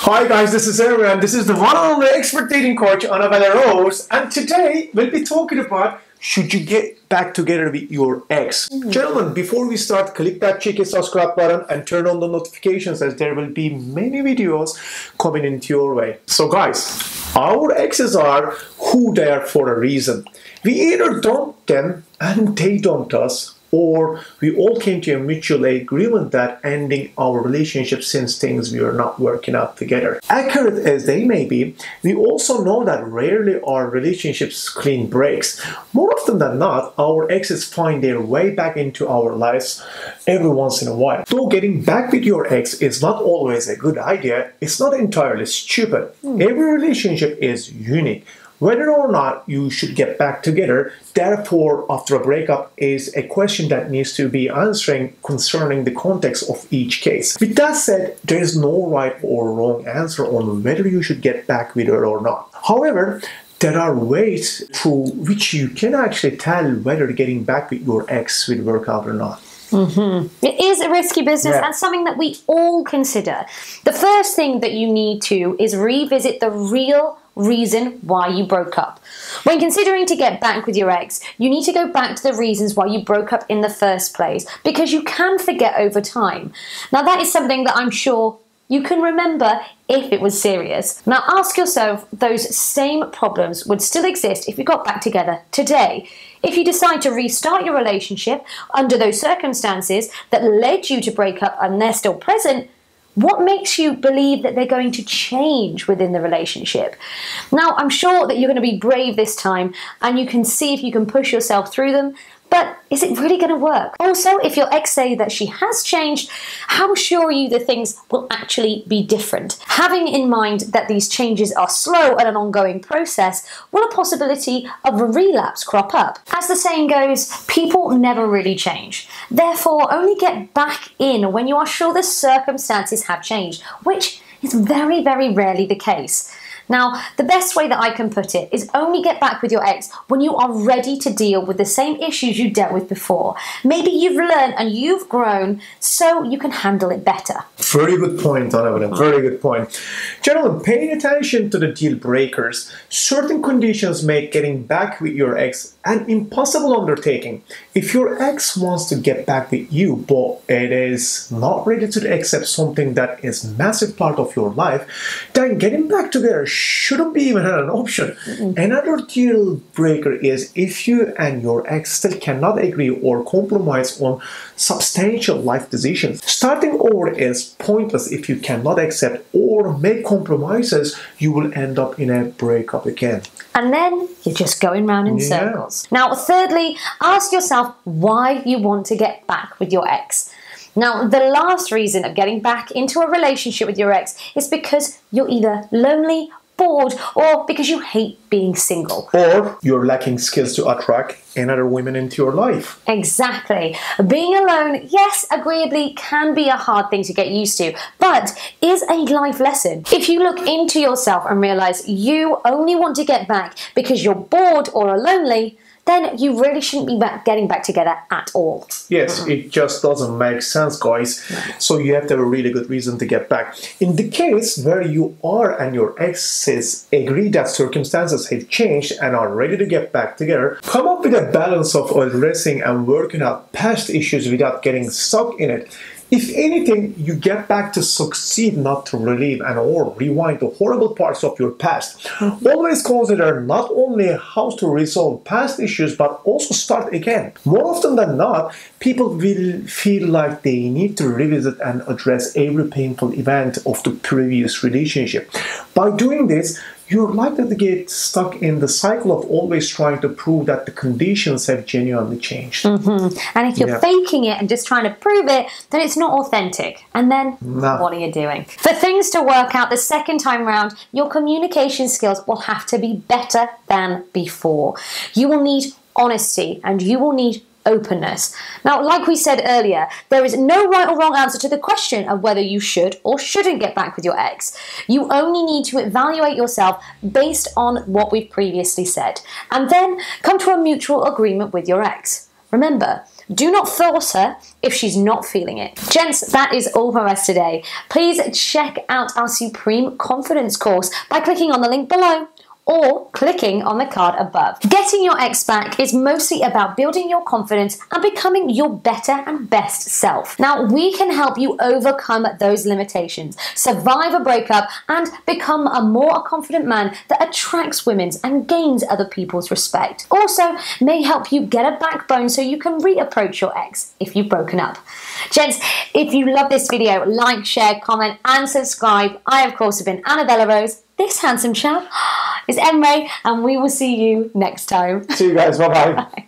Hi guys, this is Aaron and this is the one and only expert dating coach Annabella Rose, and today we'll be talking about should you get back together with your ex. Gentlemen, before we start, click that cheeky subscribe button and turn on the notifications as there will be many videos coming into your way. So guys, our exes are who they are for a reason. We either dump them and they dumped us, or we all came to a mutual agreement that ending our relationship since things were not working out together. Accurate as they may be, we also know that rarely are relationships clean breaks. More often than not, our exes find their way back into our lives every once in a while. Though getting back with your ex is not always a good idea, it's not entirely stupid. Every relationship is unique. Whether or not you should get back together, therefore, after a breakup, is a question that needs to be answering concerning the context of each case. With that said, there is no right or wrong answer on whether you should get back with her or not. However, there are ways through which you can actually tell whether getting back with your ex will work out or not. It is a risky business and something that we all consider. The first thing that you need to is revisit the real reason why you broke up. When considering to get back with your ex, you need to go back to the reasons why you broke up in the first place, because you can forget over time. Now that is something that I'm sure you can remember if it was serious. Now ask yourself, those same problems would still exist if you got back together today. If you decide to restart your relationship under those circumstances that led you to break up and they're still present, what makes you believe that they're going to change within the relationship? Now, I'm sure that you're going to be brave this time and you can see if you can push yourself through them, but is it really going to work? Also, if your ex say that she has changed, how sure are you that things will actually be different? Having in mind that these changes are slow and an ongoing process, will a possibility of a relapse crop up? As the saying goes, people never really change. Therefore, only get back in when you are sure the circumstances have changed, which is very, very rarely the case. Now, the best way that I can put it is only get back with your ex when you are ready to deal with the same issues you dealt with before. Maybe you've learned and you've grown so you can handle it better. Very good point, Donovan. Very good point. Gentlemen, paying attention to the deal breakers, certain conditions make getting back with your ex an impossible undertaking. If your ex wants to get back with you, but it is not ready to accept something that is a massive part of your life, then getting back together shouldn't be even an option. Another deal breaker is if you and your ex still cannot agree or compromise on substantial life decisions. Starting over is pointless if you cannot accept or make compromises. You will end up in a breakup again. And then you're just going round in circles. Now, thirdly, ask yourself why you want to get back with your ex. Now, the last reason of getting back into a relationship with your ex is because you're either lonely, bored, or because you hate being single. Or you're lacking skills to attract another woman into your life. Exactly. Being alone, yes, agreeably can be a hard thing to get used to, but is a life lesson. If you look into yourself and realize you only want to get back because you're bored or are lonely, then you really shouldn't be getting back together at all. Yes, it just doesn't make sense, guys. So you have to have a really good reason to get back. In the case where you are and your exes agree that circumstances have changed and are ready to get back together, come up with a balance of addressing and working out past issues without getting stuck in it. If anything, you get back to succeed, not to relive and or rewind the horrible parts of your past. Always consider not only how to resolve past issues, but also start again. More often than not, people will feel like they need to revisit and address every painful event of the previous relationship. By doing this, you're likely to get stuck in the cycle of always trying to prove that the conditions have genuinely changed. And if you're faking it and just trying to prove it, then it's not authentic. And then, what are you doing? For things to work out the second time round, your communication skills will have to be better than before. You will need honesty and you will need openness. Now, like we said earlier, there is no right or wrong answer to the question of whether you should or shouldn't get back with your ex. You only need to evaluate yourself based on what we've previously said, and then come to a mutual agreement with your ex. Remember, Do not force her if she's not feeling it. Gents, that is all for us today. Please check out our Supreme Confidence course by clicking on the link below or clicking on the card above. Getting your ex back is mostly about building your confidence and becoming your better and best self. Now, we can help you overcome those limitations, survive a breakup, and become a more confident man that attracts women's and gains other people's respect. Also, may help you get a backbone so you can reapproach your ex if you've broken up. Gents, if you love this video, like, share, comment, and subscribe. I, of course, have been Annabella Rose. This handsome chap is Emre, and we will see you next time. See you guys. Bye-bye. Bye.